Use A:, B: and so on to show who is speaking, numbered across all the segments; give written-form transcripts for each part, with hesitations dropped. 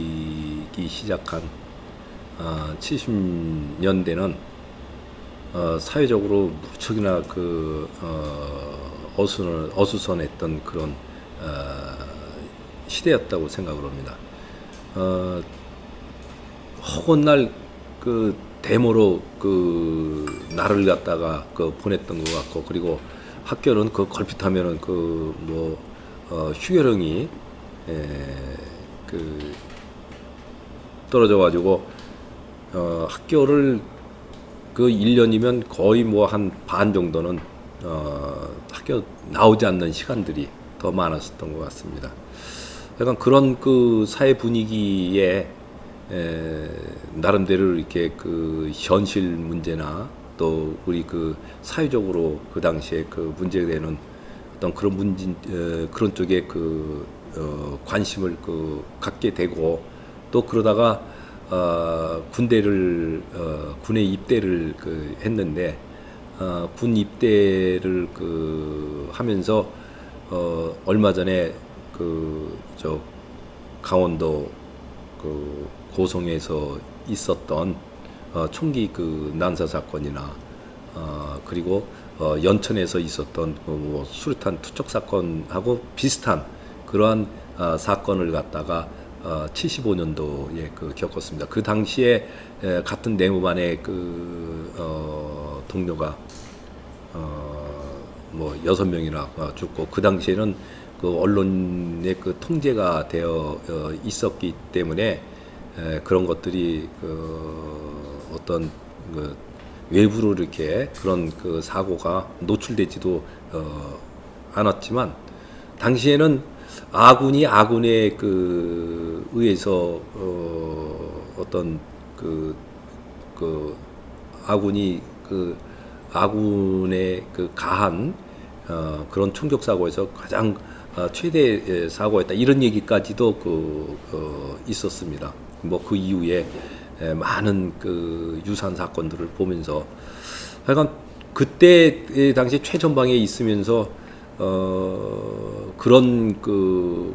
A: 바뀌기 시작한 70년대는 사회적으로 무척이나 어수선했던 그런 시대였다고 생각을 합니다. 허건날 데모로 날을 갖다가 보냈던 것 같고, 그리고 학교는 걸핏하면은 휴교령이 떨어져 가지고 학교를 1년이면 거의 한 반 정도는 학교 나오지 않는 시간들이 더 많았었던 것 같습니다. 약간 그런 사회 분위기에 나름대로 이렇게 현실 문제나 또 우리 사회적으로 당시에 문제되는 어떤 그런 그런 쪽에 관심을 갖게 되고, 또 그러다가 군에 입대를 했는데, 군 입대를 하면서 얼마 전에 강원도 고성에서 있었던 총기 난사 사건이나 그리고 연천에서 있었던 수류탄 투척 사건하고 비슷한 그러한 사건을 갖다가 75년도에 겪었습니다. 그 당시에 같은 내무반의 동료가 6명이나 죽고, 그 당시에는 언론의 통제가 되어 있었기 때문에 그런 것들이 어떤 외부로 이렇게 그런 사고가 노출되지도 않았지만, 당시에는 아군이 아군에 의해서 어떤 아군이 아군의 가한 그런 총격 사고에서 가장 최대 사고였다, 이런 얘기까지도 있었습니다. 그 이후에 많은 유사한 사건들을 보면서, 하여간 그때 당시 최전방에 있으면서 그런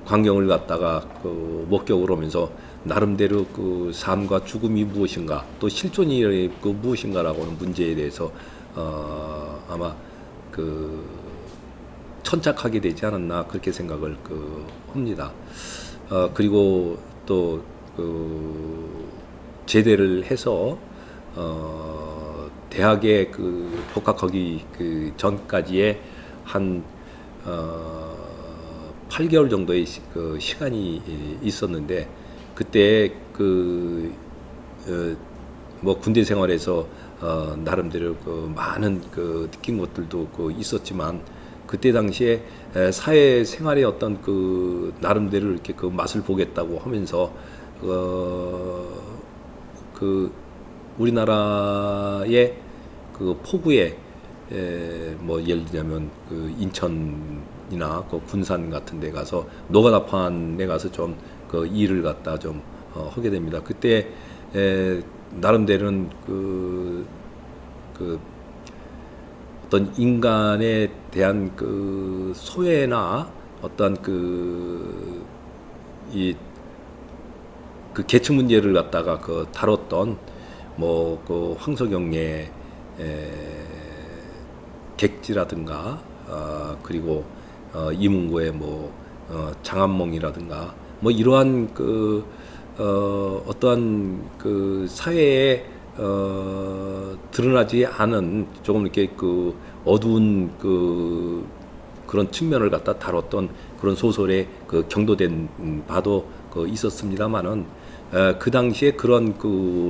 A: 광경을 갖다가 목격을 하면서 나름대로 삶과 죽음이 무엇인가, 또 실존이 무엇인가라고 하는 문제에 대해서 아마 천착하게 되지 않았나, 그렇게 생각을 합니다. 그리고 또 제대를 해서 대학에 복학하기 전까지의 한 8개월 정도의 시간이 있었는데, 그때 군대 생활에서 나름대로 많은 느낀 것들도 있었지만, 그때 당시에 사회 생활의 어떤 나름대로 이렇게 맛을 보겠다고 하면서 우리나라의 포구에 예를 들자면 인천이나 군산 같은 데 가서 노가다판에 가서 좀 일을 갖다 좀 하게 됩니다. 그때 나름대로는 어떤 인간에 대한 소외나 어떤 계층 문제를 갖다가 다뤘던 황석영의 객지라든가 그리고 이문고의 장안몽이라든가 이러한 어떠한 사회에 드러나지 않은 조금 이렇게 어두운 그런 측면을 갖다 다뤘던 그런 소설에 경도된 바도 있었습니다만은, 그 당시에 그런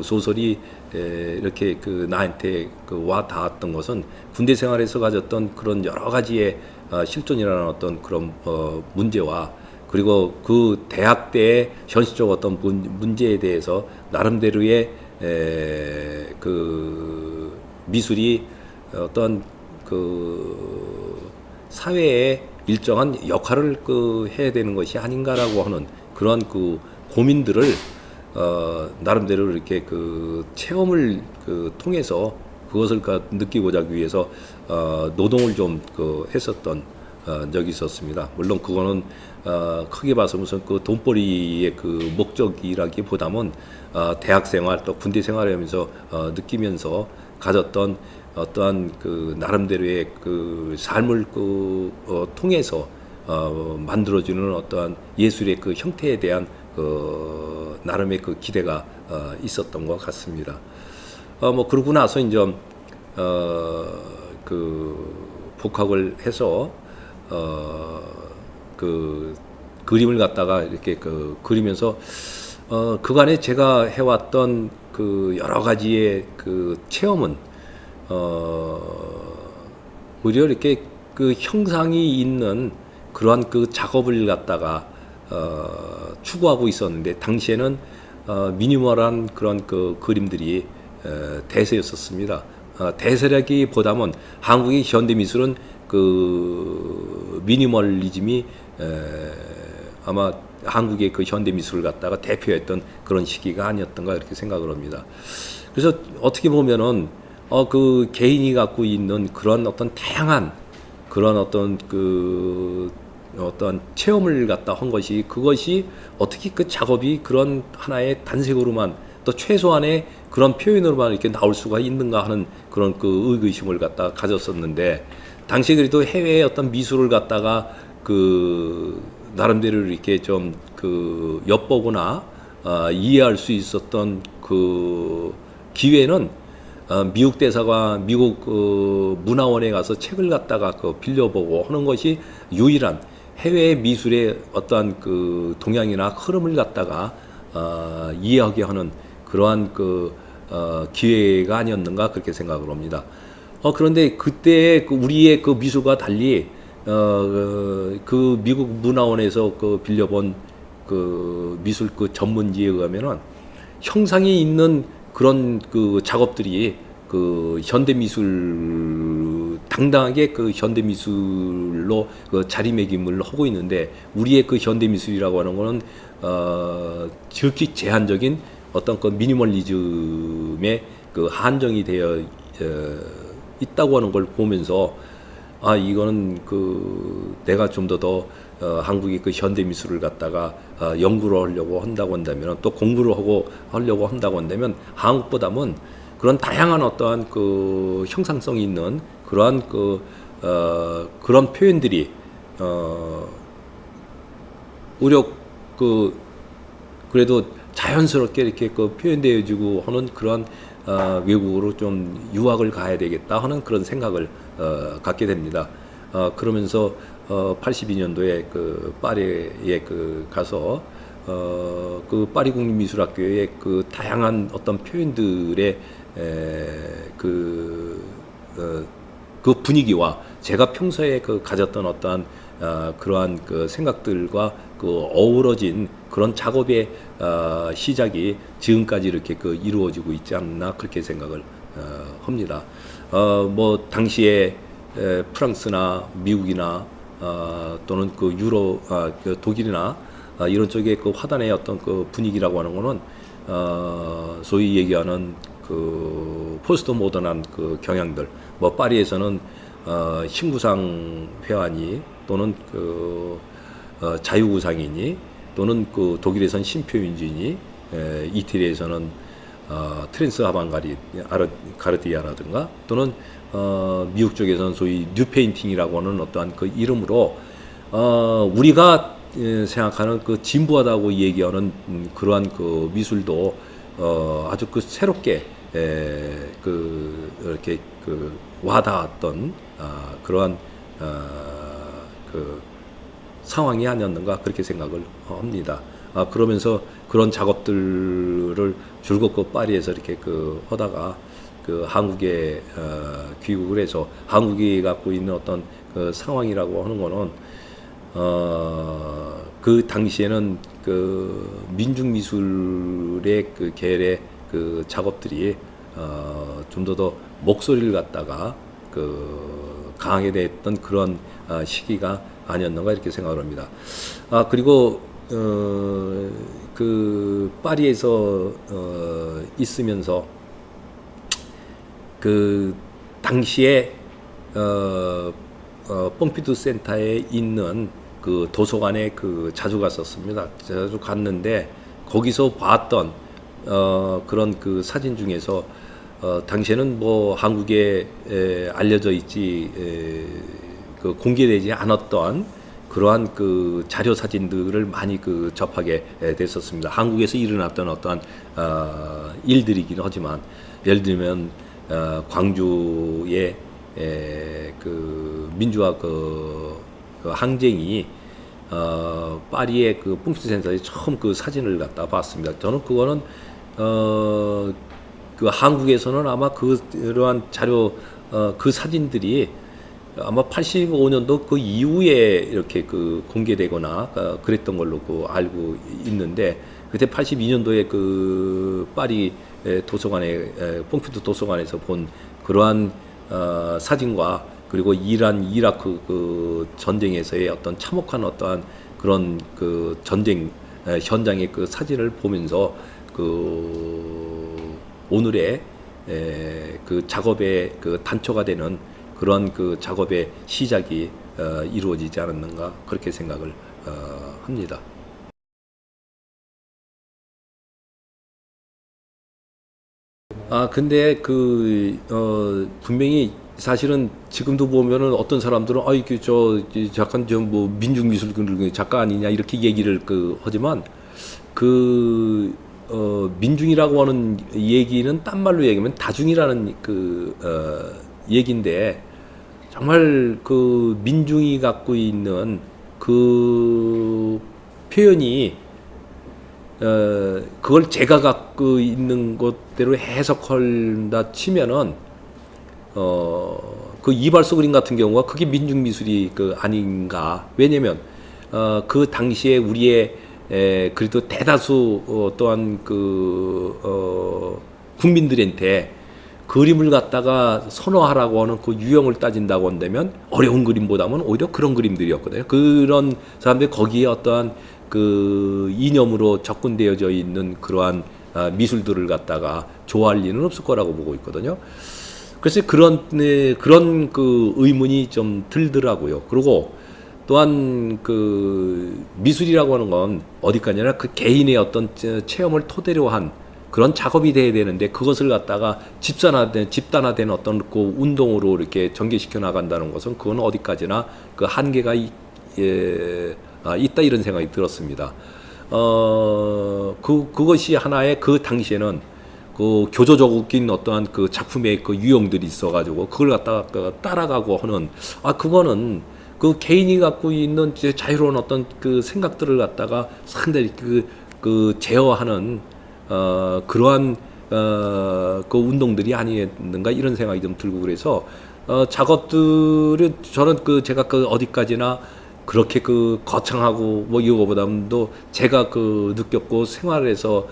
A: 소설이 이렇게 나한테 와 닿았던 것은 군대 생활에서 가졌던 그런 여러 가지의 실존이라는 어떤 그런 문제와, 그리고 대학 때의 현실적 어떤 문제에 대해서 나름대로의 미술이 어떤 사회에 일정한 역할을 해야 되는 것이 아닌가라고 하는 그런 고민들을 나름대로 이렇게 체험을 통해서 그것을 느끼고자 하기 위해서 노동을 좀 했었던 적이 있었습니다. 물론 그거는 크게 봐서 무슨 그 돈벌이의 그 목적이라기보다는 대학 생활 또 군대 생활하면서 느끼면서 가졌던 어떠한 그 나름대로의 그 삶을 통해서 만들어주는 어떠한 예술의 그 형태에 대한 나름의 그 기대가 있었던 것 같습니다. 뭐 그러고 나서 이제 그 복학을 해서 그 그림을 갖다가 이렇게 그 그리면서 그간에 제가 해왔던 그 여러 가지의 그 체험은 오히려 이렇게 그 형상이 있는 그러한 그 작업을 갖다가 추구하고 있었는데 당시에는 미니멀한 그런 그 그림들이 대세였었습니다. 대세라기보다는 한국의 현대 미술은 그 미니멀리즘이 아마 한국의 그 현대 미술을 갖다가 대표했던 그런 시기가 아니었던가 이렇게 생각을 합니다. 그래서 어떻게 보면은 그 개인이 갖고 있는 그런 어떤 다양한 그런 어떤 어떤 체험을 갖다 한 것이 그것이 어떻게 그 작업이 그런 하나의 단색으로만 또 최소한의 그런 표현으로만 이렇게 나올 수가 있는가 하는 그런 그 의구심을 갖다가 가졌었는데 당시 그래도 해외의 어떤 미술을 갖다가 그 나름대로 이렇게 좀 그 엿보거나 이해할 수 있었던 그 기회는 미국 대사관, 미국 문화원에 가서 책을 갖다가 빌려보고 하는 것이 유일한 해외 미술의 어떠한 그 동향이나 흐름을 갖다가 이해하게 하는 그러한 기회가 아니었는가 그렇게 생각을 합니다. 그런데 그때 우리의 그 미술과 달리 그 미국 문화원에서 빌려본 그 미술 전문지에 의하면은 형상이 있는 그런 그 작업들이 그 현대 미술 당당하게 그 현대 미술로 그 자리매김을 하고 있는데 우리의 그 현대 미술이라고 하는 거는 지극히 제한적인 어떤 그 미니멀리즘에 그 한정이 되어 있다고 하는 걸 보면서 이거는 그 내가 좀 더 한국의 그 현대 미술을 갖다가 연구를 하려고 한다고 한다면 또 공부를 하려고 한다고 한다면 한국보다는 그런 다양한 어떠한 그 형상성이 있는 그러한 그런 표현들이 오히려 그래도 자연스럽게 이렇게 표현되어지고 하는 그런 외국으로 좀 유학을 가야 되겠다 하는 그런 생각을 갖게 됩니다. 그러면서 82년도에 파리에 가서 그 파리 국립미술학교의 그 다양한 어떤 표현들의 그 분위기와 제가 평소에 가졌던 어떠한 그러한 생각들과 어우러진 그런 작업의 시작이 지금까지 이렇게 이루어지고 있지 않나 그렇게 생각을 합니다. 뭐 당시에 프랑스나 미국이나 또는 독일이나 이런 쪽의 화단의 어떤 분위기라고 하는 거는 소위 얘기하는 포스트 모던한 경향들, 뭐 파리에서는 신구상 회화니 또는 자유구상이니 또는 독일에서는 신표윤주이니 이태리에서는 트랜스 아방가르디아라든가 또는 미국 쪽에서는 소위 뉴페인팅이라고 하는 어떠한 이름으로 우리가 생각하는 진부하다고 얘기하는 그러한 미술도 아주 새롭게 이렇게 와닿았던 그러한 상황이 아니었는가 그렇게 생각을 합니다. 그러면서 그런 작업들을 줄곧 파리에서 이렇게 하다가 한국에 귀국을 해서 한국이 갖고 있는 어떤 상황이라고 하는 거는 그 당시에는 민중 미술의 계열의 작업들이 좀 더 목소리를 갖다가 강하게 됐던 그런 시기가 아니었는가 이렇게 생각을 합니다. 그리고 파리에서 있으면서 당시에 pompi두 센터에 있는 그 도서관에 그 자주 갔었습니다. 자주 갔는데 거기서 봤던 그런 그 사진 중에서 당시에는 뭐 한국에 알려져 있지 그 공개되지 않았던 그러한 그 자료 사진들을 많이 그 접하게 됐었습니다. 한국에서 일어났던 어떠한 일들이긴 하지만 예를 들면 광주의 그 민주화 그 항쟁이 파리의 그 pompidu 센터에 처음 그 사진을 갖다 봤습니다. 저는 그거는 그 한국에서는 아마 그러한 자료 그 사진들이 아마 85년도 그 이후에 이렇게 그 공개되거나 그랬던 걸로 그 알고 있는데 그때 82년도에 그 파리 도서관에 pompidu 도서관에서 본 그러한 사진과 그리고 이라크 그 전쟁에서의 어떤 참혹한 어떠한 그런 그 전쟁 현장의 그 사진을 보면서 그 오늘의 그 작업의 그 단초가 되는 그런 그 작업의 시작이 이루어지지 않았는가 그렇게 생각을 합니다. 근데 분명히 사실은 지금도 보면은 어떤 사람들은 이게 잠깐 좀 뭐 민중미술 작가 아니냐 이렇게 얘기를 하지만 민중이라고 하는 얘기는 딴 말로 얘기하면 다중이라는 얘기인데 정말 그 민중이 갖고 있는 그 표현이 그걸 제가 갖고 있는 것대로 해석한다 치면은 그 이발소 그림 같은 경우가 그게 민중 미술이 아닌가. 왜냐면 그 당시에 우리의 그래도 대다수 또한 국민들한테 그림을 갖다가 선호하라고 하는 그 유형을 따진다고 한다면 어려운 그림보다는 오히려 그런 그림들이었거든요. 그런 사람들이 거기에 어떠한 그 이념으로 접근되어져 있는 그러한 미술들을 갖다가 좋아할 리는 없을 거라고 보고 있거든요. 그래서 그런 그 의문이 좀 들더라고요. 그리고 또한 그 미술이라고 하는 건 어디까지나 그 개인의 어떤 체험을 토대로 한 그런 작업이 돼야 되는데 그것을 갖다가 집단화된 어떤 그 운동으로 이렇게 전개시켜 나간다는 것은 그건 어디까지나 그 한계가 있다 이런 생각이 들었습니다. 그것이 하나의 그 당시에는 그 교조적인 어떠한 그 작품의 그 유형들이 있어가지고 그걸 갖다가 따라가고 하는 그거는 그 개인이 갖고 있는 자유로운 어떤 그 생각들을 갖다가 상당히 제어하는 그러한 그 운동들이 아니었는가 이런 생각이 좀 들고 그래서 작업들은 저는 제가 어디까지나 그렇게 거창하고 뭐 이거보다도 제가 느꼈고 생활에서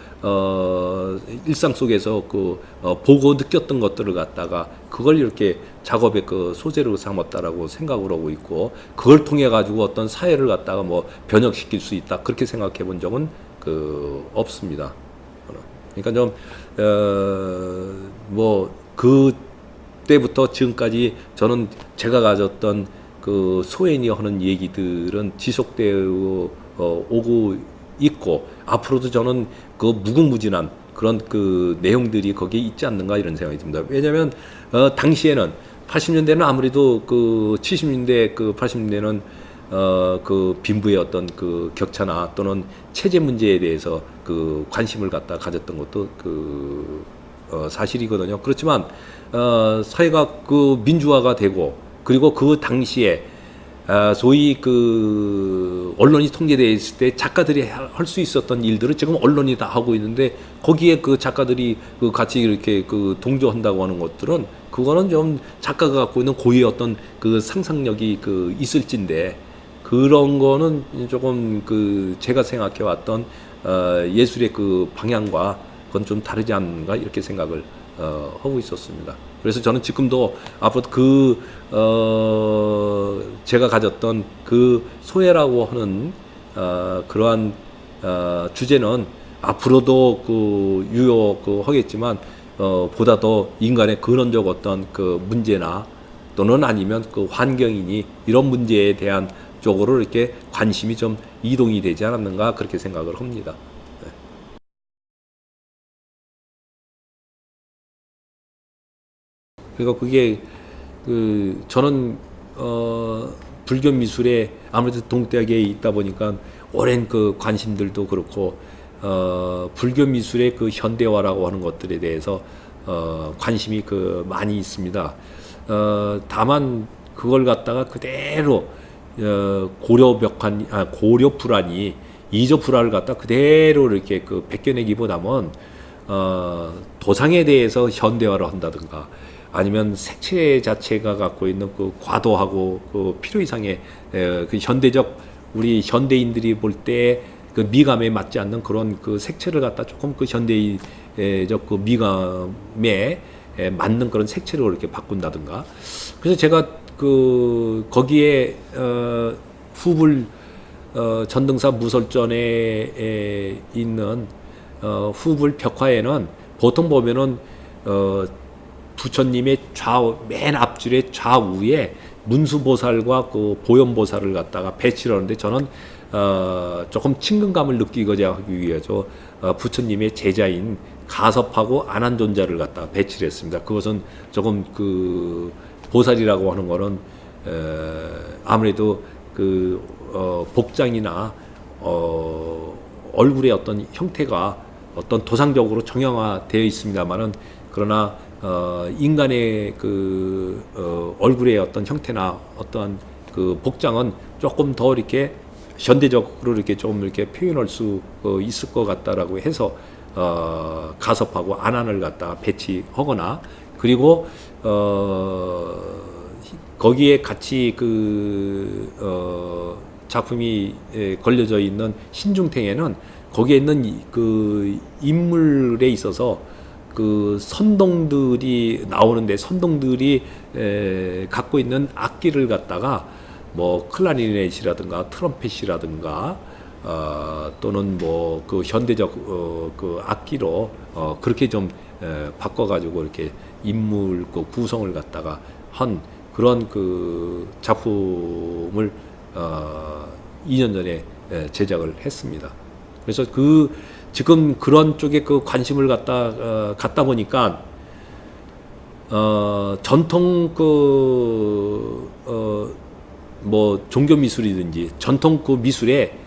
A: 일상 속에서 보고 느꼈던 것들을 갖다가 그걸 이렇게 작업의 소재로 삼았다라고 생각을 하고 있고 그걸 통해 가지고 어떤 사회를 갖다가 뭐 변혁시킬 수 있다 그렇게 생각해 본 적은 없습니다. 그러니까 좀 뭐 그때부터 지금까지 저는 제가 가졌던 소연이 하는 얘기들은 지속되어 오고 있고 앞으로도 저는 무궁무진한 그런 내용들이 거기에 있지 않는가 이런 생각이 듭니다. 왜냐하면 당시에는 80년대는 아무래도 70년대 80년대는 빈부의 어떤 격차나 또는 체제 문제에 대해서 관심을 갖다 가졌던 것도 사실이거든요. 그렇지만 사회가 민주화가 되고 그리고 그 당시에 소위 언론이 통제되어 있을 때 작가들이 할 수 있었던 일들을 지금 언론이 다 하고 있는데 거기에 작가들이 같이 이렇게 동조한다고 하는 것들은 그거는 좀 작가가 갖고 있는 고유의 어떤 상상력이 있을진데 그런 거는 조금 제가 생각해 왔던 예술의 방향과 그건 좀 다르지 않는가 이렇게 생각을 하고 있었습니다. 그래서 저는 지금도 앞으로 제가 가졌던 소외라고 하는 그러한 주제는 앞으로도 유효하겠지만 보다 더 인간의 근원적 어떤 문제나 또는 아니면 그 환경이니 이런 문제에 대한 쪽으로 이렇게 관심이 좀 이동이 되지 않았는가 그렇게 생각을 합니다. 그러니까 그게 저는 불교 미술에 아무래도 동대학에 있다 보니까 오랜 그 관심들도 그렇고 불교 미술의 그 현대화라고 하는 것들에 대해서 관심이 많이 있습니다. 다만 그걸 갖다가 그대로 고려 불안이 이조 불화를 갖다 그대로 이렇게 베껴내기보다는 도상에 대해서 현대화를 한다든가 아니면 색채 자체가 갖고 있는 그 과도하고 그 필요 이상의 그 현대적 우리 현대인들이 볼 때 그 미감에 맞지 않는 그런 그 색채를 갖다 조금 그 현대적 그 미감에 맞는 그런 색채로 이렇게 바꾼다든가. 그래서 제가 거기에 후불 전등사 무설전에 있는 후불 벽화에는 보통 보면은 부처님의 맨 앞줄의 좌우에 문수보살과 그 보현보살을 갖다가 배치를 하는데 저는 조금 친근감을 느끼고자 하기 위해서 부처님의 제자인 가섭하고 안한존자를 갖다가 배치를 했습니다. 그것은 조금 보살이라고 하는 거는 아무래도 복장이나 얼굴의 어떤 형태가 어떤 도상적으로 정형화되어 있습니다만은 그러나 인간의 얼굴의 어떤 형태나 어떤 복장은 조금 더 이렇게 현대적으로 이렇게 좀 이렇게 표현할 수 있을 것 같다라고 해서 가섭하고 안한을 갖다가 배치하거나 그리고 거기에 같이 작품이 걸려져 있는 신중탱에는 거기에 있는 인물에 있어서 선동들이 나오는데 선동들이 갖고 있는 악기를 갖다가 뭐 클라리넷이라든가 트럼펫이라든가 또는 뭐 현대적 악기로 그렇게 좀 바꿔가지고 이렇게 인물 구성을 갖다가 한 그런 작품을 2년 전에 제작을 했습니다. 그래서 지금 그런 쪽에 관심을 갖다 보니까 전통 뭐 종교 미술이든지 전통 미술에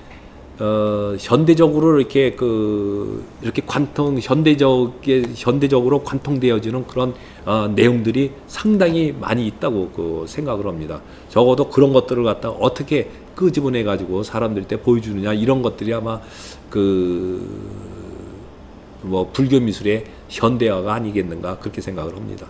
A: 현대적으로 이렇게 현대적으로 관통되어지는 그런 내용들이 상당히 많이 있다고 생각을 합니다. 적어도 그런 것들을 갖다가 어떻게 끄집어내 가지고 사람들한테 보여주느냐 이런 것들이 아마 뭐 불교 미술의 현대화가 아니겠는가 그렇게 생각을 합니다.